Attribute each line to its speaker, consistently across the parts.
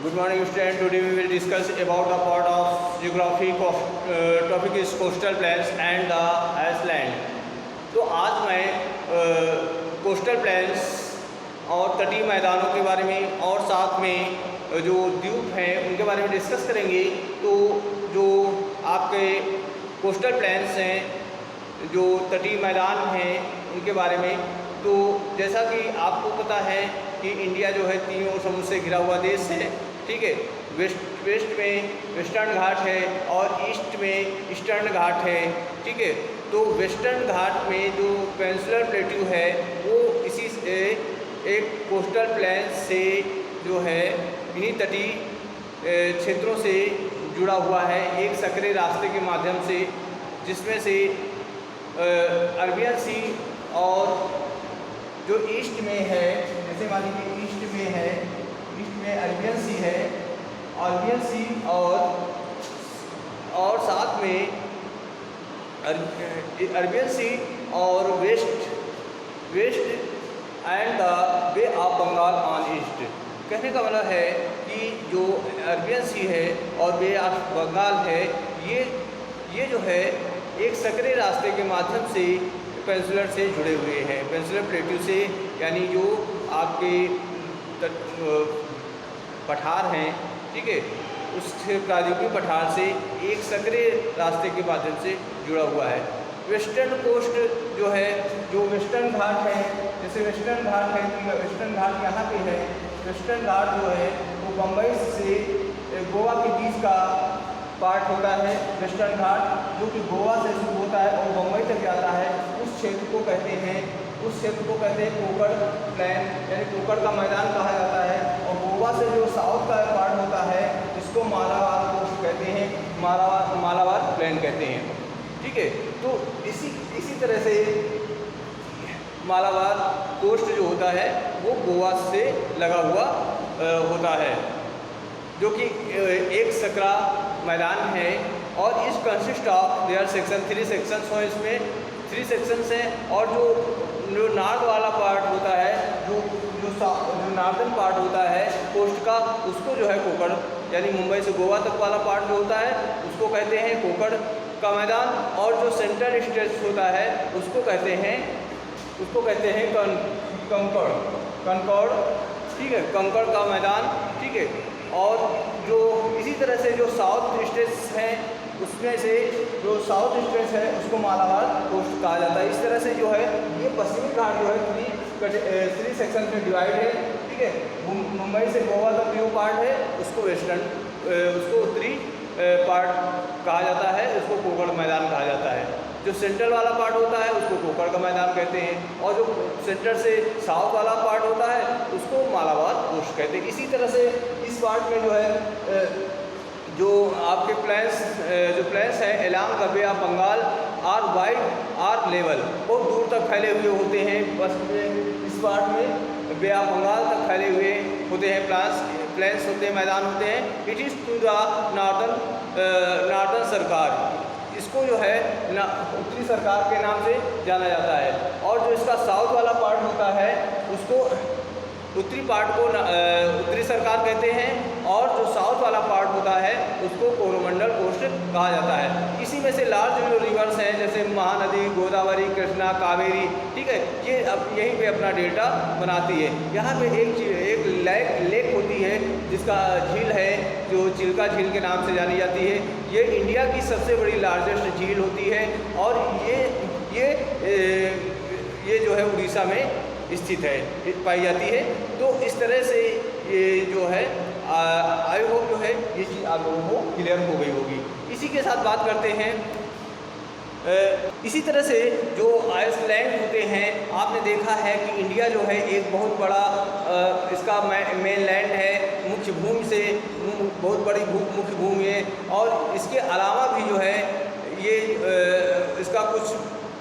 Speaker 1: Good morning, students. Today we will discuss about the part of geography. Topic is coastal plains and the Iceland. तो आज मैं coastal planes और तटीय मैदानों के बारे में और साथ में जो द्वीप हैं उनके बारे में डिस्कस करेंगे। तो जो आपके कोस्टल प्लेन्स हैं, जो तटीय मैदान हैं, उनके बारे में तो जैसा कि आपको पता है कि इंडिया जो है तीनों समुद्र से घिरा हुआ देश है। ठीक है, वेस्ट में वेस्टर्न घाट है और ईस्ट में ईस्टर्न घाट है। ठीक है, तो वेस्टर्न घाट में जो पेनिनसुलर प्लेट्यू है वो इसी से एक कोस्टल प्लेन से जो है इन्हीं तटीय क्षेत्रों से जुड़ा हुआ है एक सकरे रास्ते के माध्यम से, जिसमें से अरबियन सी और जो ईस्ट में है, जैसे मान लीजिए ईस्ट में है, ईस्ट में अरबियन सी है, अरबियन सी और साथ में अरबियन सी और west and the bay of Bengal on east. कहने का मतलब है कि जो अरबियन सी है और बे ऑफ बंगाल है, ये जो है एक सकरे रास्ते के माध्यम से पेनिनसुलर से जुड़े हुए हैं, पेनिनसुलर प्लेट्यू से, यानी जो आपके पठार हैं, ठीक है, उस प्रायद्वीपीय पठार से एक सकरे रास्ते के माध्यम से जुड़ा हुआ है। वेस्टर्न कोस्ट जो है, जो वेस्टर्न घाट है, जैसे वेस्टर्न घाट है तो वेस्टर्न घाट यहाँ पे है। वेस्टर्न घाट जो है वो बम्बई से गोवा के बीच का पार्ट होता है। वेस्टर्न घाट जो कि गोवा से शुरू होता है और बम्बई तक जाता है, उस क्षेत्र को कहते हैं कोकड़ प्लेन, यानी कोकड़ का मैदान कहा जाता है। और गोवा से जो साउथ का पार्ट होता है इसको मालाबार कोस्ट कहते हैं, मालाबार प्लेन कहते हैं। ठीक है, तो इसी तरह से मालाबार कोस्ट जो होता है वो गोवा से लगा हुआ होता है, जो कि एक सकरा मैदान है। और इस consist of their section 3 sections हो, इसमें 3 सेक्शंस हैं। और जो नॉर्थ वाला पार्ट होता है, जो नॉर्दर्न पार्ट होता है कोस्ट का, उसको जो है कोकड़, यानी मुंबई से गोवा तक वाला पार्ट जो होता है उसको कहते हैं कोकड़ का मैदान। और जो सेंट्रल स्ट्रेच होता है उसको कहते हैं कंकड़। ठीक है, कंकड़ का मैदान। ठीक है, और जो इसी तरह से जो साउथ स्ट्रेच हैं उसमें से जो साउथ स्ट्रेच है उसको मालाबार कोस्ट कहा जाता है। इस तरह से जो है ये पश्चिमी घाट जो है 3 सेक्शन में डिवाइड है। ठीक है, मुंबई से गोवा तक जो पार्ट है उसको उत्तरी पार्ट कहा जाता है, उसको कोकड़ मैदान कहा जाता है। जो सेंट्रल वाला पार्ट होता है उसको कोकड़ का मैदान कहते हैं, और जो सेंटर से साउथ वाला पार्ट होता है उसको मालाबार कोस्ट कहते हैं। इसी तरह से इस पार्ट में जो है जो आपके प्लेन्स हैं along the bay of Bengal are wide are level, बहुत दूर तक फैले हुए होते हैं। बस इस पार्ट में बे ऑफ बंगाल तक फैले हुए होते हैं, प्लेन्स होते हैं, मैदान होते हैं। It is to the northern Sarkar, इसको जो है उत्तरी सरकार के नाम से जाना जाता है। और जो इसका साउथ वाला पार्ट होता है उसको उत्तरी पार्ट को उत्तरी सरकार कहते हैं, और जो साउथ वाला पार्ट होता है उसको कोरोमंडल कोस्ट कहा जाता है। इसी में से लार्ज जो रिवर्स हैं जैसे महानदी, गोदावरी, कृष्णा, कावेरी, ठीक है, ये अब यहीं पे अपना डेल्टा बनाती है। यहाँ पे एक लेक होती है जिसका झील है, जो चिल्का झील के नाम से जानी जाती है। ये इंडिया की सबसे बड़ी लार्जेस्ट झील होती है, और ये जो है उड़ीसा में स्थित है, पाई जाती है। तो इस तरह से ये जो है आई होप जो है ये चीज़ आप लोगों को क्लियर हो गई होगी। इसी के साथ बात करते हैं, इसी तरह से जो आइसलैंड होते हैं, आपने देखा है कि इंडिया जो है एक बहुत बड़ा इसका मेन लैंड है, मुख्य भूमि से बहुत बड़ी मुख्य भूमि है। और इसके अलावा भी जो है ये इसका कुछ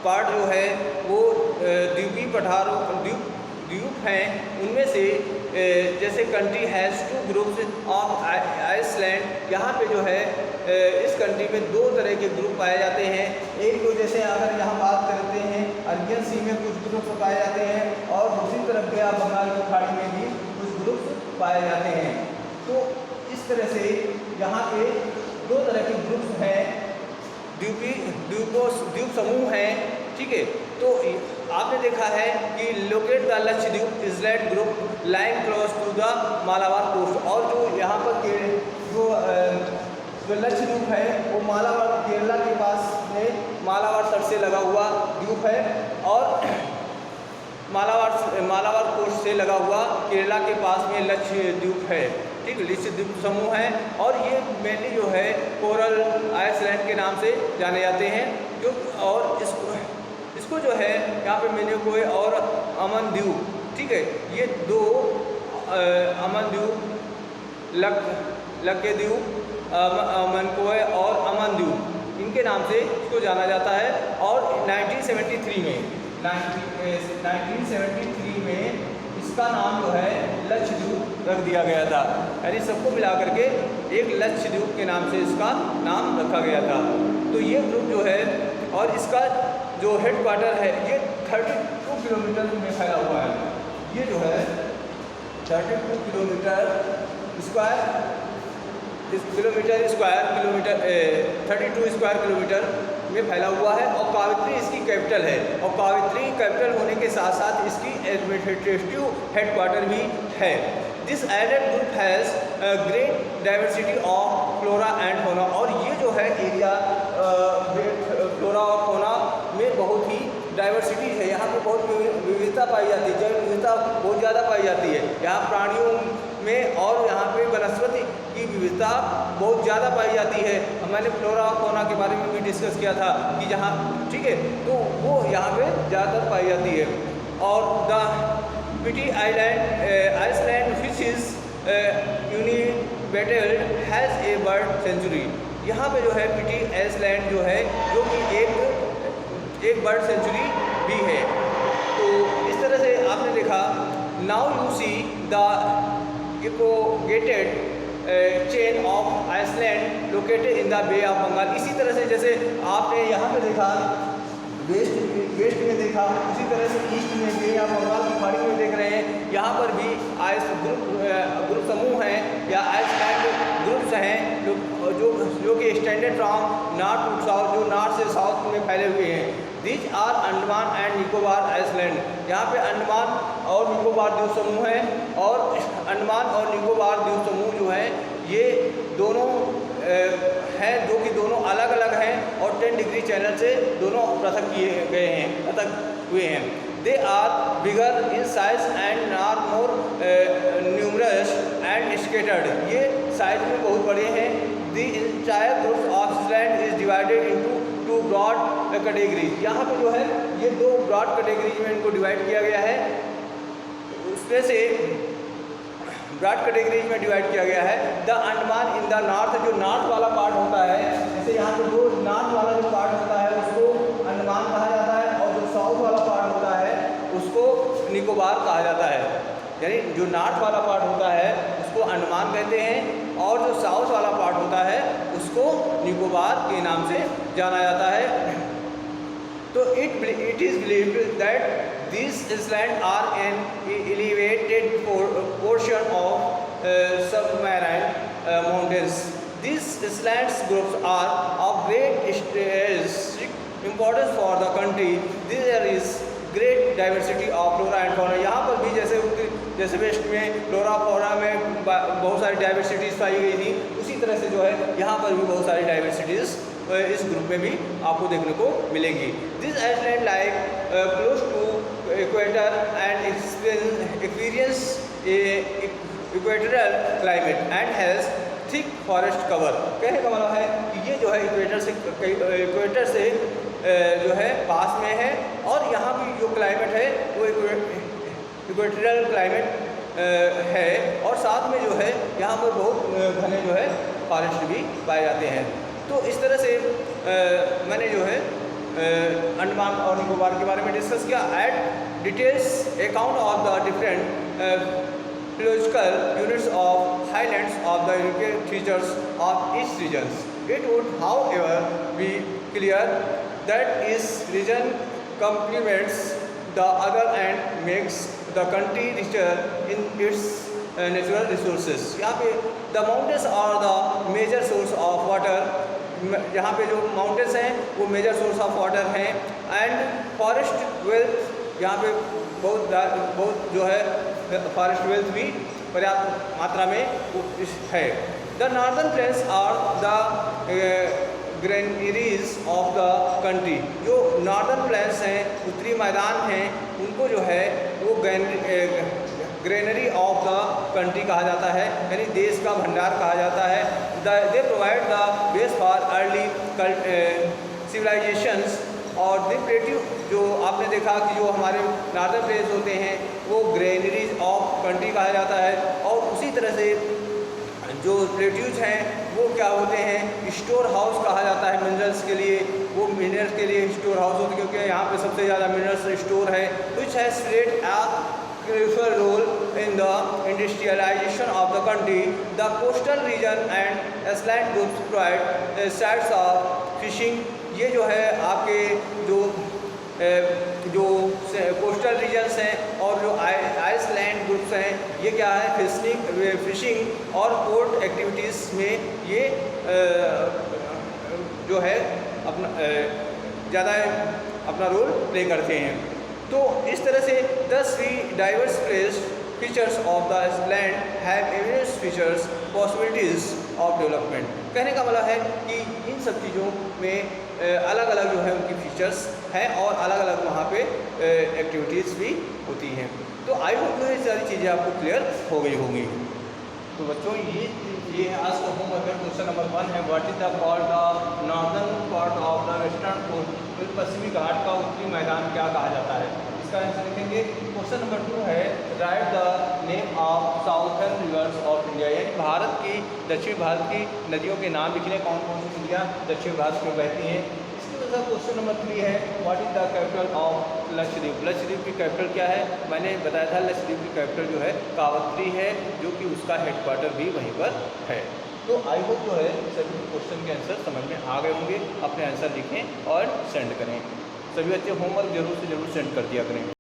Speaker 1: पार्ट जो है वो द्वीपीय पठारों द्वीप हैं। उनमें से जैसे country has 2 groups of island, यहाँ पे जो है इस कंट्री में 2 तरह के ग्रुप पाए जाते हैं। एक तो जैसे अगर यहाँ बात करते हैं अरबियन सी में कुछ ग्रुप पाए जाते हैं, और दूसरी तरफ गया बंगाल की खाड़ी में भी कुछ ग्रुप पाए जाते हैं। तो तरह से यहाँ पे दो तरह के ग्रुप्स हैं, द्वीप समूह हैं, ठीक है। तो आपने देखा है कि locate the Lakshadweep island group line close to the Malabar coast, और जो यहाँ पर जो लक्षद्वीप है वो मालाबार केरला के पास में मालाबार तट से लगा हुआ द्वीप है, और मालाबार कोस्ट से लगा हुआ केरला के पास में लक्षद्वीप है, ठीक है। लक्षद्वीप समूह है, और ये मेनली जो है कोरल आइसलैंड के नाम से जाने जाते हैं, जो और इसको जो है यहाँ पे मिनिकोय और अमन द्वीप, ठीक है, ये दो अमन द्वीप लक्षद्वीप मिनिकोय और अमन द्वीप इनके नाम से इसको जाना जाता है। और 1973 में इसका नाम जो है लक्षद्वीप रख दिया गया था, यानी सबको मिला करके एक लक्षद्वीप के नाम से इसका नाम रखा गया था। तो ये ग्रुप जो है, और इसका जो हेडक्वार्टर है ये 32 किलोमीटर में फैला हुआ है, ये जो है 32 किलोमीटर स्क्वायर 32 स्क्वायर किलोमीटर में फैला हुआ है, और कावित्री इसकी कैपिटल है, और कावित्री कैपिटल होने के साथ साथ इसकी एडमिनिस्ट्रेटिव हेडक्वार्टर भी है। This island group has great diversity of flora and fauna, और ये जो है एरिया फ्लोरा और फौना में बहुत ही डाइवर्सिटी है, यहाँ पे बहुत विविधता पाई जाती है, जैव विविधता बहुत ज़्यादा पाई जाती है यहाँ प्राणियों में, और यहाँ पे वनस्पति की विविधता बहुत ज़्यादा पाई जाती है। मैंने फ्लोरा और फौना के बारे में भी डिस्कस किया था कि जहाँ, ठीक है, तो वो यहाँ पे ज़्यादातर पाई जाती है। और the Pitti island which is uninhabited has a bird sanctuary, यहाँ पे जो है पिटी आइसलैंड जो है जो कि एक बर्ड सेंचुरी भी है। तो इस तरह से आपने देखा, now you see the elongated chain of island located in the bay of Bengal. इसी तरह से जैसे आपने यहाँ पे देखा वेस्ट में देखा, उसी तरह से ईस्ट में बे ऑफ बंगाल की खाड़ी में देख रहे हैं, यहाँ पर भी आइस ग्रुप समूह हैं या आइसलैंड ग्रुप्स हैं जो कि extended from north to south, जो नॉर्थ से साउथ में फैले हुए हैं। These are Andaman and Nicobar island, यहाँ पे अंडमान और निकोबार द्वीप समूह है, और अंडमान और निकोबार द्वीप समूह जो है ये दोनों हैं, जो कि दोनों अलग अलग हैं, और 10 डिग्री चैनल से दोनों पृथक हुए हैं। They are bigger in size and are more numerous and scattered, ये साइज में बहुत बड़े हैं। The entire group of island is divided into 2 broad categories, यहाँ पे जो है ये 2 ब्रॉड कैटेगरीज में इनको डिवाइड किया गया है। उसमें से ब्रॉड कैटेगरीज में डिवाइड किया गया है। The Andaman in the north, जो नॉर्थ वाला पार्ट होता है, जैसे यहाँ पे जो नॉर्थ वाला जो पार्ट होता है उसको अंडमान कहा जाता है, और जो साउथ वाला पार्ट होता है उसको निकोबार कहा जाता है। यानी जो नॉर्थ वाला पार्ट होता है उसको अंडमान कहते हैं, और जो साउथ वाला पार्ट होता है उसको निकोबार के नाम से जाना जाता है। तो it is believed that these islands are an elevated portion of submarine mountains. These islands groups are of great strategic importance for the country. There is great diversity of flora and fauna. यहाँ पर भी जैसे waste में flora fauna में बहुत सारी diversities पाई गई थी, उसी तरह से जो है यहाँ पर भी बहुत सारी डाइवर्सिटीज़ इस ग्रुप में भी आपको देखने को मिलेगी। This island like close to equator and experience equatorial climate and has thick forest cover. कहने का मतलब है कि ये जो है इक्वेटर से जो है पास में है, और यहाँ की जो क्लाइमेट है वो इक्वेटोरियल क्लाइमेट है, और साथ में जो है यहाँ पर बहुत घने जो है फॉरेस्ट भी पाए जाते हैं। तो इस तरह से मैंने जो है अंडमान और निकोबार के बारे में डिस्कस किया। At details account of the different philological units of highlands of the European features of each region. It would, however, be clear that each region complements the other and makes the country richer in its natural resources. यहाँ पे the mountains are the major source of water, यहाँ पे जो mountains हैं वो major source of water हैं। And forest wealth, यहाँ पे बहुत जो है फॉरेस्ट वेल्थ भी पर्याप्त मात्रा में है। The northern plains are the granaries of the country, जो नॉर्दर्न प्लेन्स हैं, उत्तरी मैदान हैं, उनको जो है वो ग्रेनरी ऑफ द कंट्री कहा जाता है, यानी देश का भंडार कहा जाता है। They provide the base for early civilizations. और द प्लेट्यू, जो आपने देखा कि जो हमारे नॉर्दर्न प्लेन्स होते हैं वो ग्रेनरीज ऑफ कंट्री कहा जाता है। और उसी तरह से जो प्लेट्यूज हैं वो क्या होते हैं, स्टोर हाउस कहा जाता है मिनरल्स के लिए। वो मिनरल्स के लिए स्टोर हाउस होते हैं क्योंकि यहाँ पे सबसे ज़्यादा मिनरल्स स्टोर है। Which has played a crucial role in the industrialization of the country. The coastal region and island groups provide sites of fishing. ये जो है आपके जो कोस्टल रीजन्स हैं और जो आइसलैंड ग्रुप्स हैं, ये क्या है, फिशिंग और पोर्ट एक्टिविटीज़ में ये जो है अपना ज़्यादा अपना रोल प्ले करते हैं। तो इस तरह से 10 diverse placed features of the land have evidence features possibilities of development. कहने का मतलब है कि इन सब चीज़ों में अलग अलग जो है उनकी फीचर्स हैं और अलग अलग वहाँ पे एक्टिविटीज़ भी होती हैं। तो आई होप जो ये सारी चीज़ें आपको क्लियर हो गई होंगी। तो बच्चों ये आज का होमवर्क है। क्वेश्चन नंबर 1 है, what is the called the northern part of the western coast, पश्चिमी घाट का उत्तरी मैदान क्या कहा जाता है, इसका आंसर लिखेंगे। क्वेश्चन नंबर 2 है, right the name of southern reverse of India, यानी भारत की दक्षिण भारत की नदियों के नाम लिखने, कौन कौन सी नदियाँ दक्षिण भारत में बहती हैं। क्वेश्चन नंबर 3 है, what is the capital of Lakshadweep, Lakshadweep की कैपिटल क्या है। मैंने बताया था लक्षद्वीप की कैपिटल जो है कावत्री है, जो कि उसका हेडक्वार्टर भी वहीं पर है। तो आई होप जो है सभी क्वेश्चन के आंसर समझ में आ गए होंगे। अपने आंसर लिखें और सेंड करें। सभी बच्चे होमवर्क जरूर से जरूर सेंड कर दिया करें।